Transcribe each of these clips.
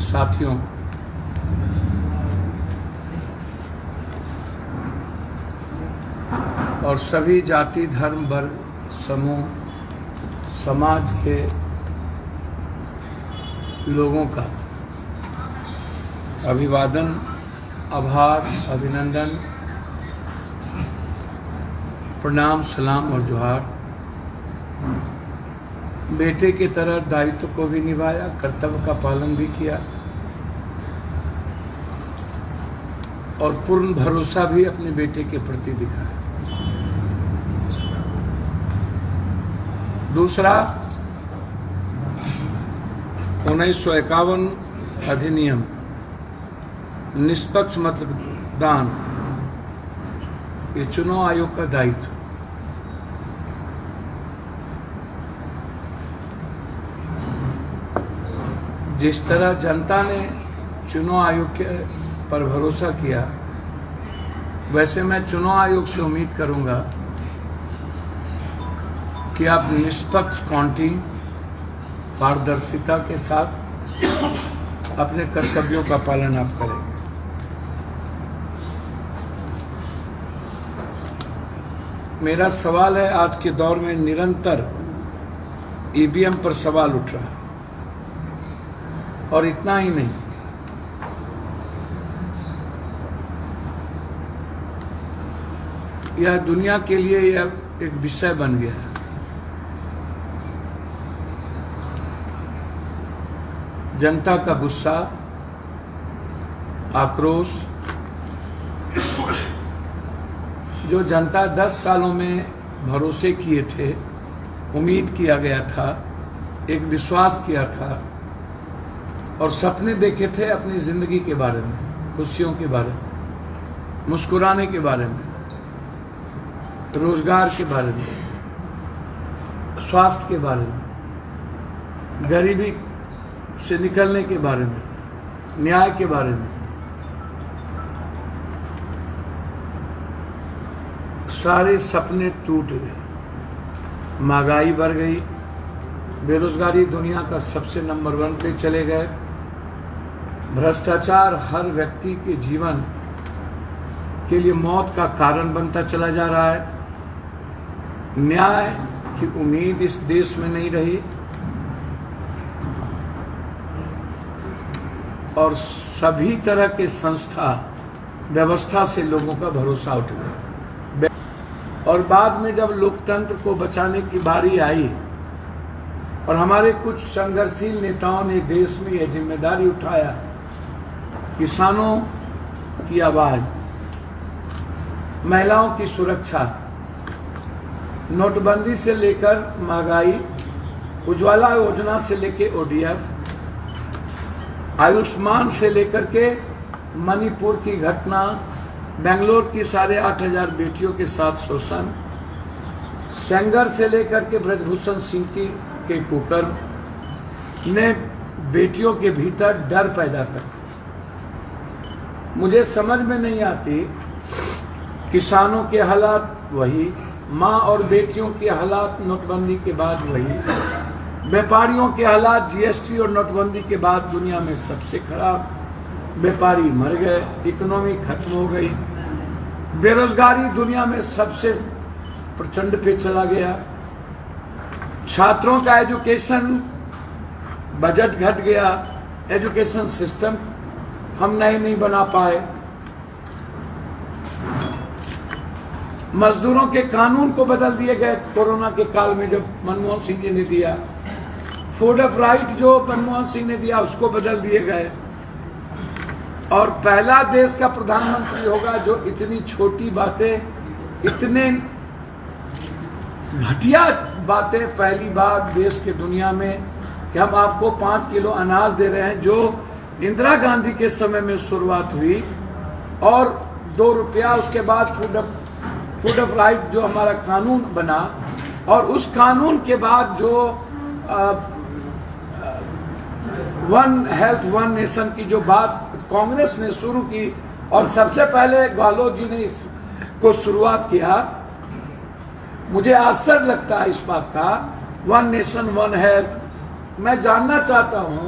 साथियों, और सभी जाति धर्म वर्ग समूह समाज के लोगों का अभिवादन, आभार, अभिनंदन, प्रणाम, सलाम और जोहार। बेटे की तरह दायित्व को भी निभाया, कर्तव्य का पालन भी किया और पूर्ण भरोसा भी अपने बेटे के प्रति दिखाया। दूसरा, 1951 अधिनियम, निष्पक्ष मतदान, ये चुनाव आयोग का दायित्व। जिस तरह जनता ने चुनाव आयोग के पर भरोसा किया, वैसे मैं चुनाव आयोग से उम्मीद करूंगा कि आप निष्पक्ष काउंटिंग, पारदर्शिता के साथ अपने कर्तव्यों का पालन आप करेंगे। मेरा सवाल है, आज के दौर में निरंतर ईवीएम पर सवाल उठ रहा है, और इतना ही नहीं, यह दुनिया के लिए यह एक विषय बन गया है। जनता का गुस्सा, आक्रोश, जो जनता 10 सालों में भरोसे किए थे, उम्मीद किया गया था, एक विश्वास किया था और सपने देखे थे अपनी जिंदगी के बारे में, खुशियों के बारे में, मुस्कुराने के बारे में, रोजगार के बारे में, स्वास्थ्य के बारे में, गरीबी से निकलने के बारे में, न्याय के बारे में, सारे सपने टूट गए। महंगाई बढ़ गई, बेरोजगारी दुनिया का सबसे नंबर 1 पे चले गए, भ्रष्टाचार हर व्यक्ति के जीवन के लिए मौत का कारण बनता चला जा रहा है, न्याय की उम्मीद इस देश में नहीं रही और सभी तरह के संस्था व्यवस्था से लोगों का भरोसा उठ गया। और बाद में जब लोकतंत्र को बचाने की बारी आई और हमारे कुछ संघर्षशील नेताओं ने देश में यह जिम्मेदारी उठाया, किसानों की आवाज, महिलाओं की सुरक्षा, नोटबंदी से लेकर महंगाई, उज्ज्वला योजना से लेकर ओडीएफ, आयुष्मान से लेकर के मणिपुर की घटना, बेंगलोर की 8,500 बेटियों के साथ शोषण, सेंगर से लेकर के ब्रजभूषण सिंह के कुकर्म ने बेटियों के भीतर डर पैदा कर। मुझे समझ में नहीं आती, किसानों के हालात वही, माँ और बेटियों के हालात नोटबंदी के बाद वही, व्यापारियों के हालात जीएसटी और नोटबंदी के बाद दुनिया में सबसे खराब, व्यापारी मर गए, इकोनॉमी खत्म हो गई, बेरोजगारी दुनिया में सबसे प्रचंड पे चला गया, छात्रों का एजुकेशन बजट घट गया, एजुकेशन सिस्टम हम नहीं बना पाए, मजदूरों के कानून को बदल दिए गए कोरोना के काल में जब मनमोहन सिंह जी ने दिया, फूड ऑफ राइट जो मनमोहन सिंह ने दिया उसको बदल दिए गए, और पहला देश का प्रधानमंत्री होगा जो इतनी छोटी बातें, इतने घटिया बातें, पहली बार देश के दुनिया में कि हम आपको 5 किलो अनाज दे रहे हैं, जो इंदिरा गांधी के समय में शुरुआत हुई, और 2 रुपया उसके बाद फूड ऑफ राइट जो हमारा कानून बना, और उस कानून के बाद जो 1 हेल्थ 1 नेशन की जो बात कांग्रेस ने शुरू की और सबसे पहले गहलोत जी ने इसको शुरुआत किया। मुझे आश्चर्य लगता है इस बात का, 1 नेशन 1 हेल्थ। मैं जानना चाहता हूं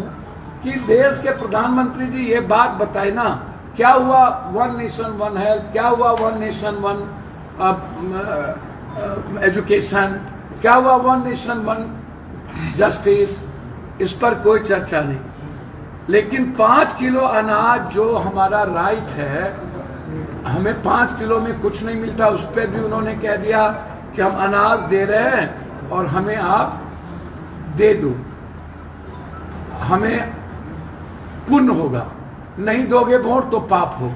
कि देश के प्रधानमंत्री जी ये बात बताए ना, क्या हुआ वन नेशन वन हेल्थ, क्या हुआ वन नेशन वन एजुकेशन, क्या हुआ वन नेशन वन जस्टिस, इस पर कोई चर्चा नहीं। लेकिन 5 किलो अनाज जो हमारा राइट है, हमें 5 किलो में कुछ नहीं मिलता, उस पर भी उन्होंने कह दिया कि हम अनाज दे रहे हैं और हमें आप दे दो, हमें पुण्य होगा, नहीं दोगे वोट तो पाप होगा।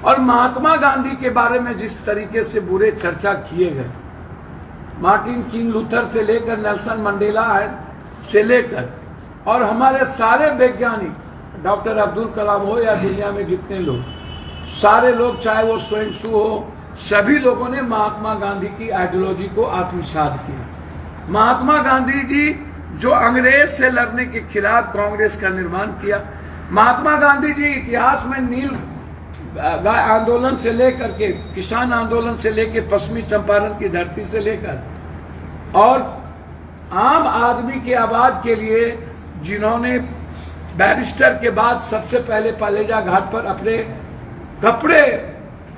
और महात्मा गांधी के बारे में जिस तरीके से बुरे चर्चा किए गए, मार्टिन किंग लूथर से लेकर नेल्सन मंडेला से लेकर और हमारे सारे वैज्ञानिक, डॉक्टर अब्दुल कलाम हो या दुनिया में जितने लोग, सारे लोग, चाहे वो स्वयं सु हो, सभी लोगों ने महात्मा गांधी की आइडियोलॉजी को आत्मसात किया। महात्मा गांधी जी जो अंग्रेज से लड़ने के खिलाफ कांग्रेस का निर्माण किया, महात्मा गांधी जी इतिहास में नील गाय आंदोलन से लेकर के, किसान आंदोलन से लेकर, पश्चिमी चंपारण की धरती से लेकर और आम आदमी की आवाज के लिए जिन्होंने बैरिस्टर के बाद सबसे पहले पालेजा घाट पर अपने कपड़े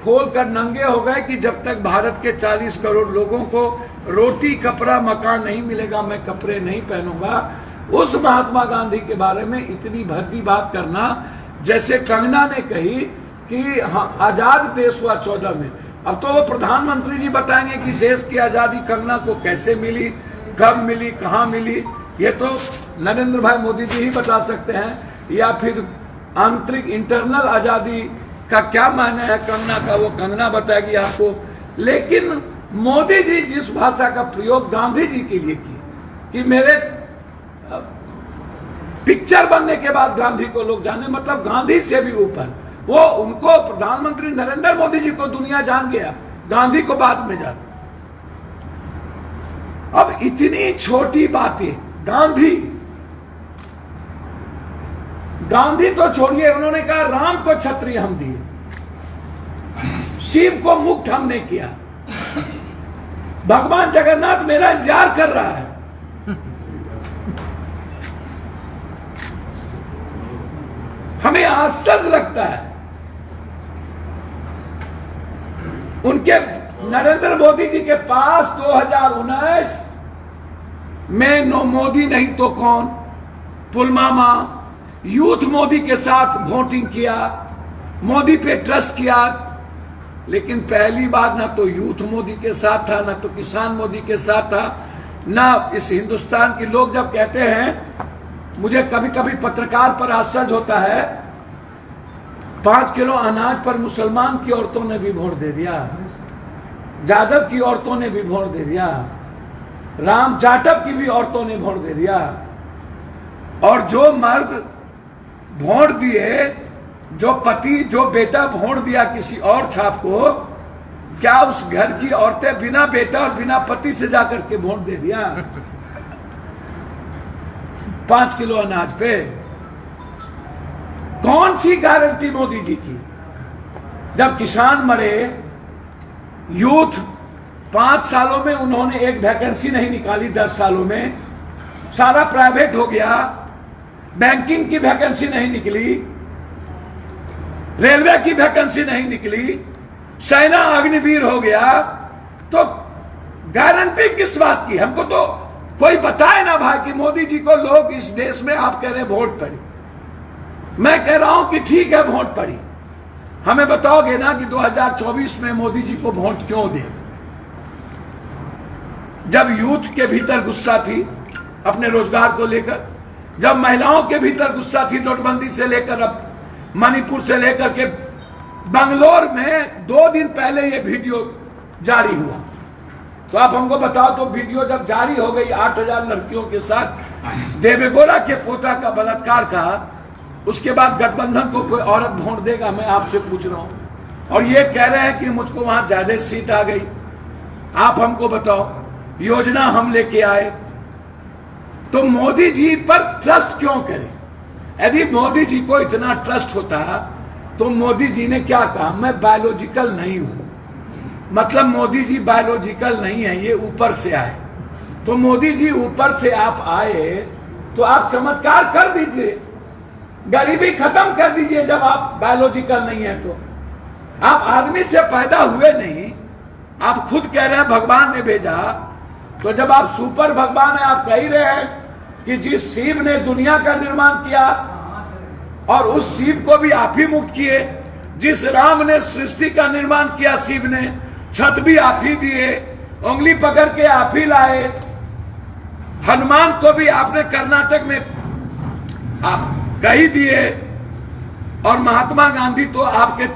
खोलकर नंगे हो गए कि जब तक भारत के 40 करोड़ लोगों को रोटी, कपड़ा, मकान नहीं मिलेगा मैं कपड़े नहीं पहनूंगा। उस महात्मा गांधी के बारे में इतनी भद्दी बात करना, जैसे कंगना ने कही कि हाँ, आजाद देश हुआ 14 में, अब तो वो प्रधानमंत्री जी बताएंगे कि देश की आजादी कंगना को कैसे मिली, कब मिली, कहाँ मिली। ये तो नरेंद्र भाई मोदी जी ही बता सकते हैं, या फिर आंतरिक इंटरनल आजादी का क्या मायने है कंगना का, वो कंगना बताएगी आपको। लेकिन मोदी जी जिस भाषा का प्रयोग गांधी जी के लिए किए कि मेरे पिक्चर बनने के बाद गांधी को लोग जाने, मतलब गांधी से भी ऊपर, वो उनको प्रधानमंत्री नरेंद्र मोदी जी को दुनिया जान गया, गांधी को बाद में जान। अब इतनी छोटी बातें, गांधी तो छोड़िए, उन्होंने कहा राम को छत्री हम दिए, शिव को मुक्त हमने किया, भगवान जगन्नाथ मेरा इंतजार कर रहा है। हमें आश्चर्य लगता है उनके नरेंद्र मोदी जी के पास 2019 में मोदी नहीं तो कौन, पुलवामा, यूथ मोदी के साथ वोटिंग किया, मोदी पे ट्रस्ट किया। लेकिन पहली बार ना तो यूथ मोदी के साथ था, ना तो किसान मोदी के साथ था, ना इस हिंदुस्तान के लोग जब कहते हैं, मुझे कभी कभी पत्रकार पर आश्चर्य होता है, 5 किलो अनाज पर मुसलमान की औरतों ने भी वोट दे दिया, जादव की औरतों ने भी वोट दे दिया, राम जाटव की भी औरतों ने वोट दे दिया। और जो मर्द वोट दिए, जो पति, जो बेटा वोट दिया किसी और छाप को, क्या उस घर की औरतें बिना बेटा और बिना पति से जाकर के वोट दे दिया 5 किलो अनाज पे? कौन सी गारंटी मोदी जी की? जब किसान मरे, यूथ 5 सालों में उन्होंने एक वैकेंसी नहीं निकाली, 10 सालों में सारा प्राइवेट हो गया, बैंकिंग की वैकेंसी नहीं निकली, रेलवे की वैकेंसी नहीं निकली, सेना अग्निवीर हो गया। तो गारंटी किस बात की? हमको तो कोई बताए ना भाई कि मोदी जी को लोग इस देश में, आप कह रहे वोट पड़ी, मैं कह रहा हूं कि ठीक है वोट पड़ी, हमें बताओगे ना कि 2024 में मोदी जी को वोट क्यों दे? जब यूथ के भीतर गुस्सा थी अपने रोजगार को लेकर, जब महिलाओं के भीतर गुस्सा थी नोटबंदी से लेकर, अब मणिपुर से लेकर के बंगलोर में 2 दिन पहले ये वीडियो जारी हुआ, तो आप हमको बताओ, तो वीडियो जब जारी हो गई 8000 लड़कियों के साथ देवेगौड़ा के पोता का बलात्कार का, उसके बाद गठबंधन को कोई औरत वोट देगा? मैं आपसे पूछ रहा हूं। और ये कह रहे हैं कि मुझको वहां ज्यादा सीट आ गई। आप हमको बताओ, योजना हम लेके आए, तो मोदी जी पर ट्रस्ट क्यों करें? यदि मोदी जी को इतना ट्रस्ट होता तो मोदी जी ने क्या कहा, मैं बायोलॉजिकल नहीं हूं, मतलब मोदी जी बायोलॉजिकल नहीं है, ये ऊपर से आए। तो मोदी जी ऊपर से आप आए तो आप चमत्कार कर दीजिए, गरीबी खत्म कर दीजिए जब आप बायोलॉजिकल नहीं है तो। आप आदमी से पैदा हुए नहीं, आप खुद कह रहे हैं भगवान ने भेजा, तो जब आप सुपर भगवान है, आप कह ही रहे हैं कि जिस शिव ने दुनिया का निर्माण किया और उस शिव को भी आप ही मुक्त किए, जिस राम ने सृष्टि का निर्माण किया, शिव ने छत भी आप ही दिए, उंगली पकड़ के आप ही लाए, हनुमान को भी आपने कर्नाटक में आप कही दिए, और महात्मा गांधी तो आपके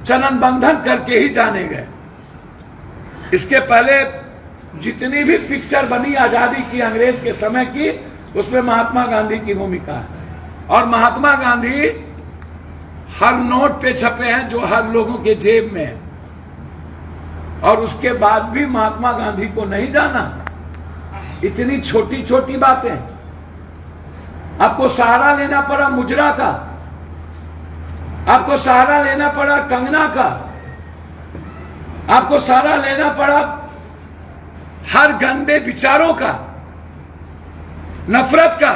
चरण बंधन करके ही जाने गए। इसके पहले जितनी भी पिक्चर बनी आजादी की अंग्रेज के समय की, उसमें महात्मा गांधी की भूमिका है, और महात्मा गांधी हर नोट पे छपे हैं जो हर लोगों के जेब में है, और उसके बाद भी महात्मा गांधी को नहीं जाना। इतनी छोटी छोटी बातें। आपको सहारा लेना पड़ा मुजरा का, आपको सहारा लेना पड़ा कंगना का, आपको सहारा लेना पड़ा हर गंदे विचारों का, नफरत का।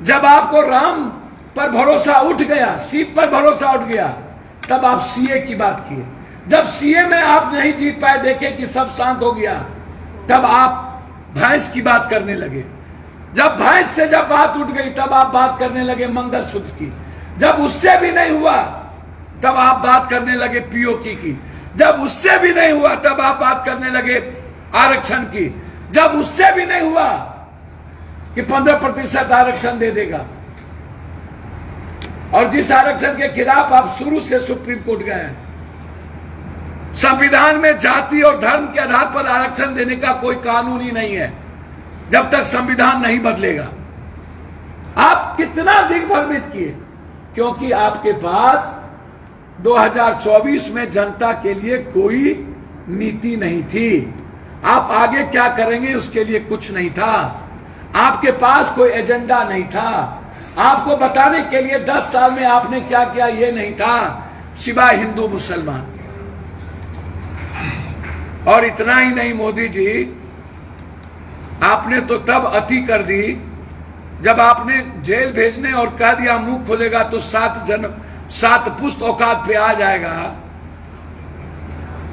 जब आपको राम पर भरोसा उठ गया, शिव पर भरोसा उठ गया, तब आप सीए की बात किए। जब सीए में आप नहीं जीत पाए, देखे कि सब शांत हो गया, तब आप भैंस की बात करने लगे। जब भैंस से जब बात उठ गई, तब आप बात करने लगे मंगलसूत्र की। जब उससे भी नहीं हुआ, तब आप बात करने लगे पीओके की। जब उससे भी नहीं हुआ, तब आप बात करने लगे आरक्षण की। जब उससे भी नहीं हुआ कि 15% आरक्षण दे देगा, और जिस आरक्षण के खिलाफ आप शुरू से सुप्रीम कोर्ट गए हैं। संविधान में जाति और धर्म के आधार पर आरक्षण देने का कोई कानून ही नहीं है जब तक संविधान नहीं बदलेगा। आप कितना दिग्भ्रमित किए, क्योंकि आपके पास 2024 में जनता के लिए कोई नीति नहीं थी। आप आगे क्या करेंगे उसके लिए कुछ नहीं था। आपके पास कोई एजेंडा नहीं था। आपको बताने के लिए 10 साल में आपने क्या किया ये नहीं था, सिवाय हिंदू मुसलमान। और इतना ही नहीं मोदी जी, आपने तो तब अति कर दी जब आपने जेल भेजने और कह दिया मुंह खोलेगा तो 7 पुश्त औकात पे आ जाएगा।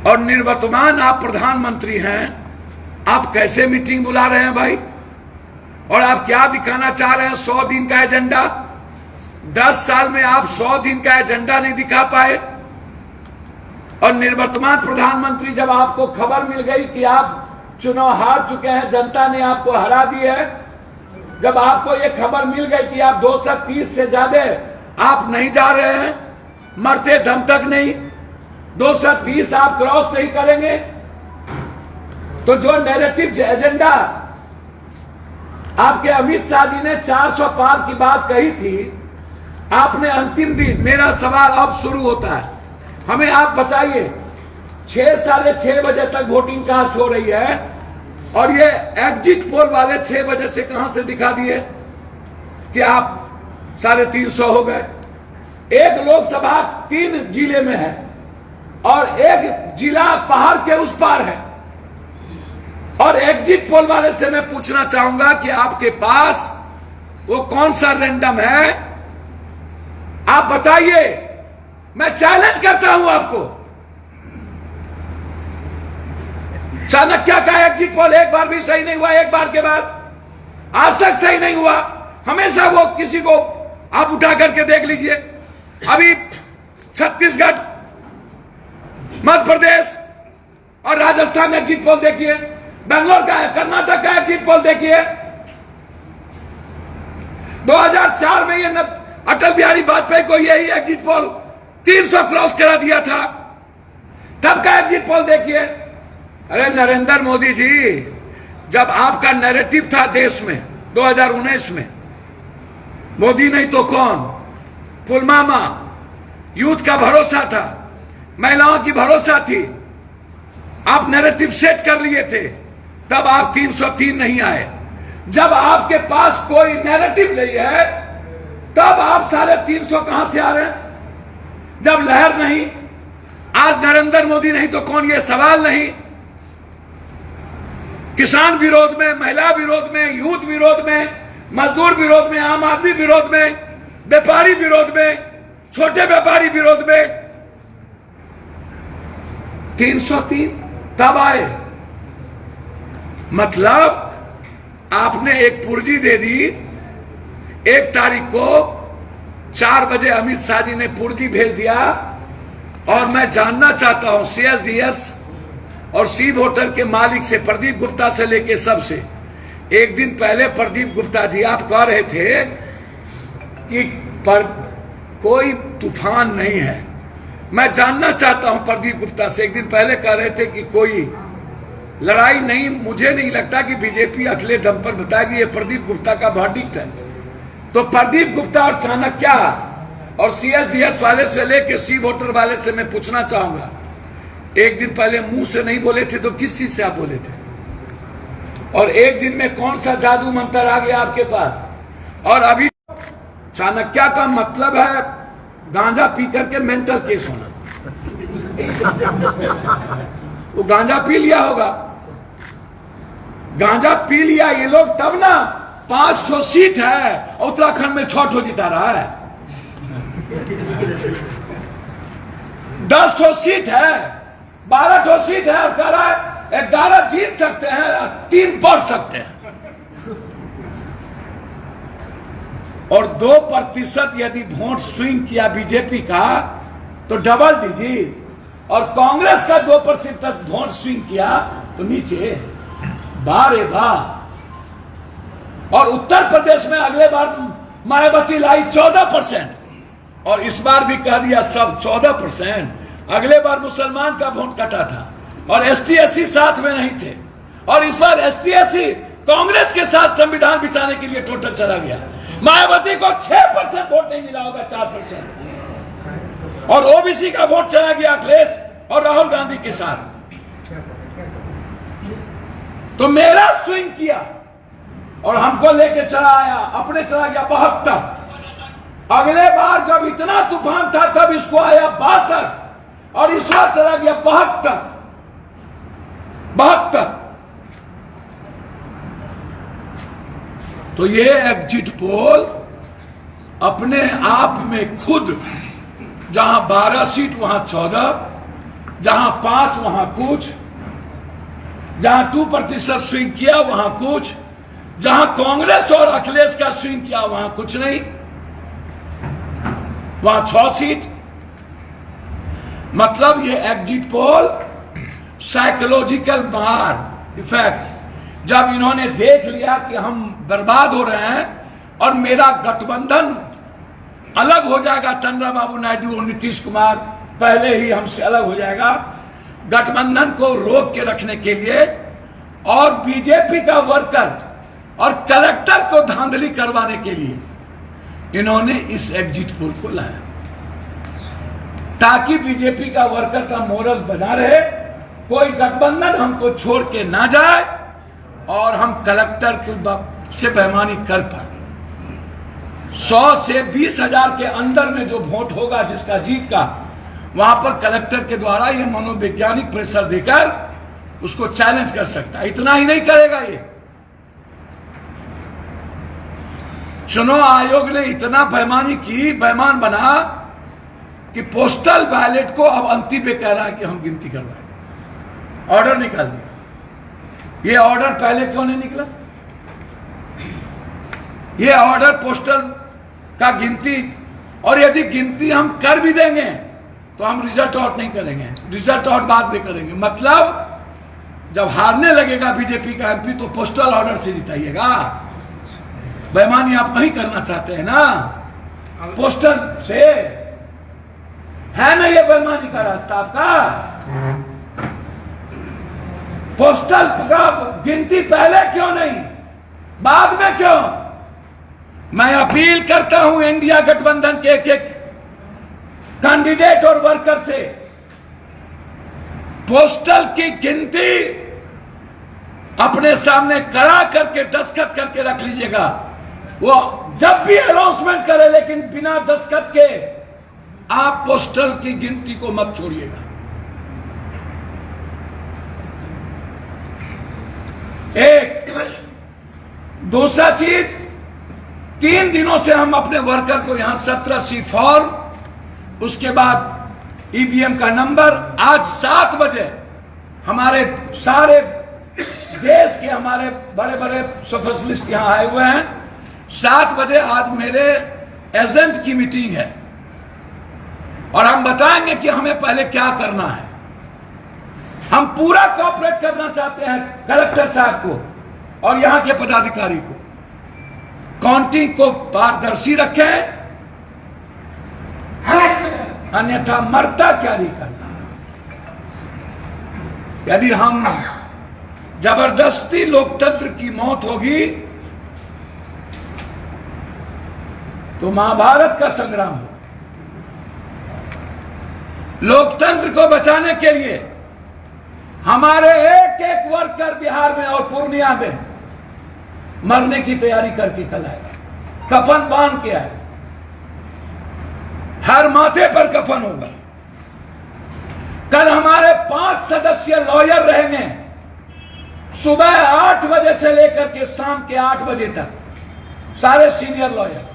और निर्वर्तमान आप प्रधानमंत्री हैं, आप कैसे मीटिंग बुला रहे हैं भाई? और आप क्या दिखाना चाह रहे हैं? 100 दिन का एजेंडा। 10 साल में आप 100 दिन का एजेंडा नहीं दिखा पाए। और निर्वर्तमान प्रधानमंत्री, जब आपको खबर मिल गई कि आप चुनाव हार चुके हैं, जनता ने आपको हरा दी है, जब आपको यह खबर मिल गई कि आप 230 से ज्यादा आप नहीं जा रहे हैं, मरते दम तक नहीं, 230 आप क्रॉस नहीं करेंगे, तो जो नैरेटिव एजेंडा आपके अमित शाह जी ने 400 पार की बात कही थी, आपने अंतिम दिन, मेरा सवाल अब शुरू होता है, हमें आप बताइए 6 साढ़े 6 बजे तक वोटिंग कास्ट हो रही है, और ये एग्जिट पोल वाले 6 बजे से कहां से दिखा दिए कि आप 350 हो गए। एक लोकसभा 3 जिले में है और एक जिला पहाड़ के उस पार है। और एग्जिट पोल वाले से मैं पूछना चाहूंगा कि आपके पास वो कौन सा रैंडम है, आप बताइए। मैं चैलेंज करता हूं आपको। चाणक्य का एग्जिट पोल एक बार भी सही नहीं हुआ, एक बार के बाद आज तक सही नहीं हुआ। हमेशा वो किसी को आप उठा करके देख लीजिए। अभी छत्तीसगढ़, मध्य प्रदेश और राजस्थान एग्जिट पोल देखिए, बेंगलोर का, कर्नाटक का एग्जिट पोल देखिए। 2004 में ये अटल बिहारी वाजपेयी को यही एग्जिट पोल 300 क्रॉस करा दिया था, तब का एग्जिट पोल देखिए। अरे नरेंद्र मोदी जी, जब आपका नैरेटिव था देश में 2019 में, मोदी नहीं तो कौन, पुलवामा, यूथ का भरोसा था, महिलाओं की भरोसा थी, आप नैरेटिव सेट कर लिए थे, तब आप 303 नहीं आए। जब आपके पास कोई नैरेटिव नहीं है, तब आप 350 कहां से आ रहे हैं? जब लहर नहीं, आज नरेंद्र मोदी नहीं तो कौन, ये सवाल नहीं। किसान विरोध में, महिला विरोध में, यूथ विरोध में, मजदूर विरोध में, आम आदमी विरोध में, व्यापारी विरोध में, छोटे व्यापारी विरोध में 303 तब आए। मतलब आपने एक पुर्जी दे दी, 1 तारीख को 4 बजे अमित शाह जी ने पुर्जी भेज दिया। और मैं जानना चाहता हूं CSDS और सी वोटर के मालिक से, प्रदीप गुप्ता से लेके सबसे, एक दिन पहले प्रदीप गुप्ता जी आप कह रहे थे कि कोई तूफान नहीं है। मैं जानना चाहता हूं प्रदीप गुप्ता से, एक दिन पहले कह रहे थे कि कोई लड़ाई नहीं। मुझे नहीं लगता कि बीजेपी अगले दम पर बताएगी, ये प्रदीप गुप्ता का वर्डिक्ट है। तो प्रदीप गुप्ता और चाणक्य और CSDS वाले से लेके सी वोटर वाले से मैं पूछना चाहूंगा, एक दिन पहले मुंह से नहीं बोले थे तो किस चीज से आप बोले थे? और एक दिन में कौन सा जादू मंत्र आ गया आपके पास? और अभी चाणक्य का मतलब है गांजा पी करके मेंटल केस होना। वो गांजा पी लिया होगा, गांजा पी लिया ये लोग, तब ना 5 सीट है उत्तराखंड में 6 जिता रहा है। 10 सीट है, 12 सीट है और कह रहा है 11 जीत सकते हैं, 3 बढ़ सकते हैं। और 2% यदि वोट स्विंग किया बीजेपी का तो डबल दीजिए, और कांग्रेस का 2% वोट स्विंग किया तो नीचे। बारे वाह। और उत्तर प्रदेश में अगले बार मायावती लाई 14%, और इस बार भी कह दिया सब 14%। अगले बार मुसलमान का वोट कटा था और ST/SC साथ में नहीं थे, और इस बार ST/SC कांग्रेस के साथ संविधान बिछाने के लिए टोटल चला गया। मायावती को 6% वोट नहीं मिला होगा, 4%। और OBC का वोट चला गया अखिलेश और राहुल गांधी के साथ। तो मेरा स्विंग किया और हमको लेके चला आया, अपने चला गया 72। अगले बार जब इतना तूफान था तब इसको आया 62, और इस बार चला गया 72। तो ये एग्जिट पोल अपने आप में खुद, जहां 12 सीट वहां 14, जहां 5 वहां कुछ, जहां 2% स्विंग किया वहां कुछ, जहां कांग्रेस और अखिलेश का स्विंग किया वहां कुछ नहीं, वहां 6 सीट। मतलब ये एग्जिट पोल साइकोलॉजिकल मार इफेक्ट, जब इन्होंने देख लिया कि हम बर्बाद हो रहे हैं और मेरा गठबंधन अलग हो जाएगा, चंद्रबाबू नायडू और नीतीश कुमार पहले ही हमसे अलग हो जाएगा, गठबंधन को रोक के रखने के लिए और बीजेपी का वर्कर और कलेक्टर को धांधली करवाने के लिए इन्होंने इस एग्जिट पोल को लाया, ताकि बीजेपी का वर्कर का मोरल बना रहे, कोई गठबंधन हमको छोड़ के ना जाए और हम कलेक्टर से बेईमानी कर पाए। 100 से 20,000 के अंदर में जो वोट होगा जिसका जीत का, वहां पर कलेक्टर के द्वारा ये मनोवैज्ञानिक प्रेशर देकर उसको चैलेंज कर सकता है। इतना ही नहीं करेगा, ये चुनाव आयोग ने इतना बेईमानी की, बेईमान बना कि पोस्टल बैलेट को अब अंतिम में कह रहा है कि हम गिनती करवाएं, ऑर्डर निकाल दिया। ये ऑर्डर पहले क्यों नहीं निकला? ये ऑर्डर पोस्टल का गिनती, और यदि गिनती हम कर भी देंगे तो हम रिजल्ट आउट नहीं करेंगे, रिजल्ट आउट बाद में करेंगे। मतलब जब हारने लगेगा बीजेपी का MP तो पोस्टल ऑर्डर से जिताइएगा। बेईमानी आप नहीं करना चाहते हैं ना, पोस्टल से है ना, ये बेईमानी का रास्ता आपका। पोस्टल का गिनती पहले क्यों नहीं, बाद में क्यों? मैं अपील करता हूं इंडिया गठबंधन के एक कैंडिडेट और वर्कर से, पोस्टल की गिनती अपने सामने करा करके दस्तखत करके रख लीजिएगा। वो जब भी अनाउंसमेंट करे, लेकिन बिना दस्तखत के आप पोस्टल की गिनती को मत छोड़िएगा। एक दूसरा चीज, 3 दिनों से हम अपने वर्कर को यहां 17C फॉर्म, उसके बाद ईवीएम का नंबर, आज 7 बजे हमारे सारे देश के हमारे बड़े बड़े स्पेशलिस्ट यहां आए हुए हैं। 7 बजे आज मेरे एजेंट की मीटिंग है और हम बताएंगे कि हमें पहले क्या करना है। हम पूरा कोऑपरेट करना चाहते हैं कलेक्टर साहब को और यहां के पदाधिकारी को। काउंटिंग को पारदर्शी रखें, अन्यथा मरता क्या नहीं करना। यदि हम जबरदस्ती लोकतंत्र की मौत होगी तो महाभारत का संग्राम हो। लोकतंत्र को बचाने के लिए हमारे एक एक वर्कर बिहार में और पूर्णिया में मरने की तैयारी करके कल आए, कफन बांध के आए, हर माथे पर कफन होगा। कल हमारे 5 सदस्यीय लॉयर रहेंगे, सुबह 8 बजे से लेकर के शाम के 8 बजे तक, सारे सीनियर लॉयर।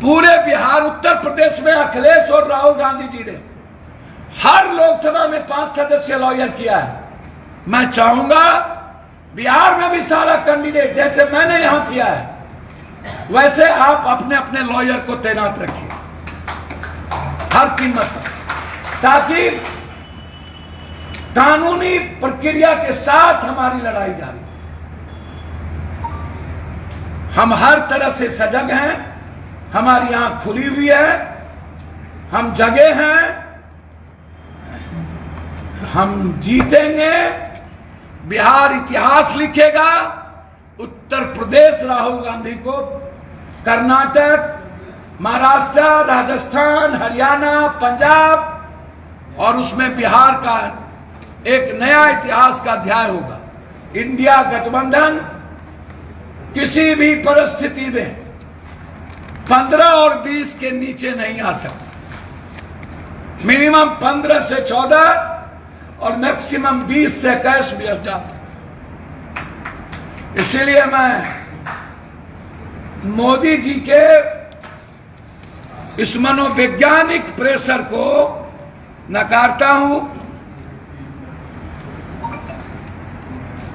पूरे बिहार, उत्तर प्रदेश में अखिलेश और राहुल गांधी जी ने हर लोकसभा में 5 सदस्यीय लॉयर किया है। मैं चाहूंगा बिहार में भी सारा कैंडिडेट, जैसे मैंने यहां किया है, वैसे आप अपने अपने लॉयर को तैनात रखिए हर कीमत पर, ताकि कानूनी प्रक्रिया के साथ हमारी लड़ाई जारी। हम हर तरह से सजग हैं, हमारी आंख खुली हुई है, हम जगे हैं, हम जीतेंगे। बिहार इतिहास लिखेगा, उत्तर प्रदेश राहुल गांधी को, कर्नाटक, महाराष्ट्र, राजस्थान, हरियाणा, पंजाब और उसमें बिहार का एक नया इतिहास का अध्याय होगा। इंडिया गठबंधन किसी भी परिस्थिति में 15 और 20 के नीचे नहीं आ सकता। मिनिमम 15 से 14 और मैक्सिमम 20 से 21 भी जा सकता। इसीलिए मैं मोदी जी के इस मनोवैज्ञानिक प्रेशर को नकारता हूं।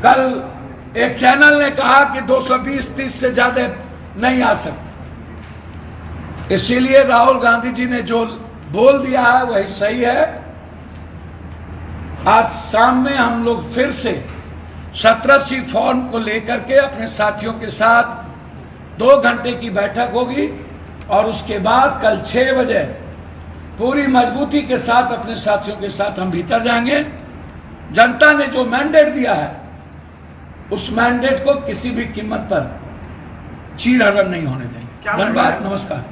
कल एक चैनल ने कहा कि 220-30 से ज्यादा नहीं आ सकते, इसीलिए राहुल गांधी जी ने जो बोल दिया है वही सही है। आज शाम में हम लोग फिर से 17C फॉर्म को लेकर के अपने साथियों के साथ 2 घंटे की बैठक होगी और उसके बाद कल 6 बजे पूरी मजबूती के साथ अपने साथियों के साथ हम भीतर जाएंगे। जनता ने जो मैंडेट दिया है उस मैंडेट को किसी भी कीमत पर चीरहरण नहीं होने देंगे। धन्यवाद, नमस्कार।